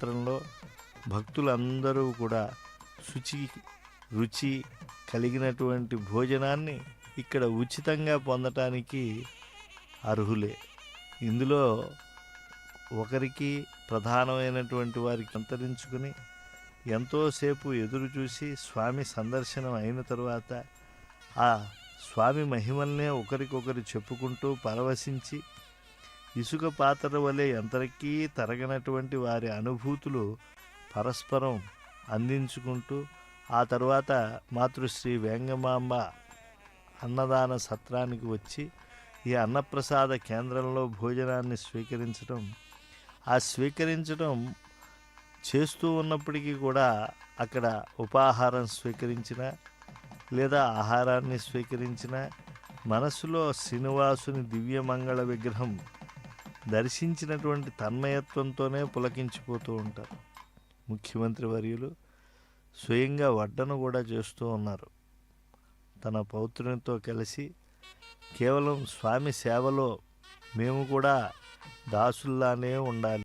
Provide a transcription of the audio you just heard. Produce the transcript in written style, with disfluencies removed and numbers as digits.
పాత్రలో భక్తులందరూ కూడా రుచి కలిగినటువంటి భోజనాన్ని ఇక్కడ ఉచితంగా పొందటానికి అర్హులే. ఇందులో ఒకరికి ప్రధానమైనటువంటి వారికి అంతరించుకుని ఎంతోసేపు ఎదురు చూసి స్వామి సందర్శనం అయిన తరువాత ఆ స్వామి మహిమల్నే ఒకరికొకరు చెప్పుకుంటూ పరవశించి ఇసుక పాత్ర వలె ఎంతకీ తరగనటువంటి వారి అనుభూతులు పరస్పరం అందించుకుంటూ ఆ తర్వాత మాతృశ్రీ వేంగమాంబ అన్నదాన సత్రానికి వచ్చి ఈ అన్నప్రసాద కేంద్రంలో భోజనాన్ని స్వీకరించడం చేస్తూ ఉన్నప్పటికీ కూడా అక్కడ ఉపాహారం స్వీకరించిన లేదా ఆహారాన్ని స్వీకరించిన మనసులో శ్రీనివాసుని దివ్యమంగళ విగ్రహం దర్శించినటువంటి తన్మయత్వంతోనే పులకించిపోతూ ఉంటారు. ముఖ్యమంత్రి వర్యులు స్వయంగా వడ్డన కూడా చేస్తూ ఉన్నారు. తన పౌత్రునితో కలిసి కేవలం స్వామి సేవలో మేము కూడా దాసుల్లానే ఉండాలి,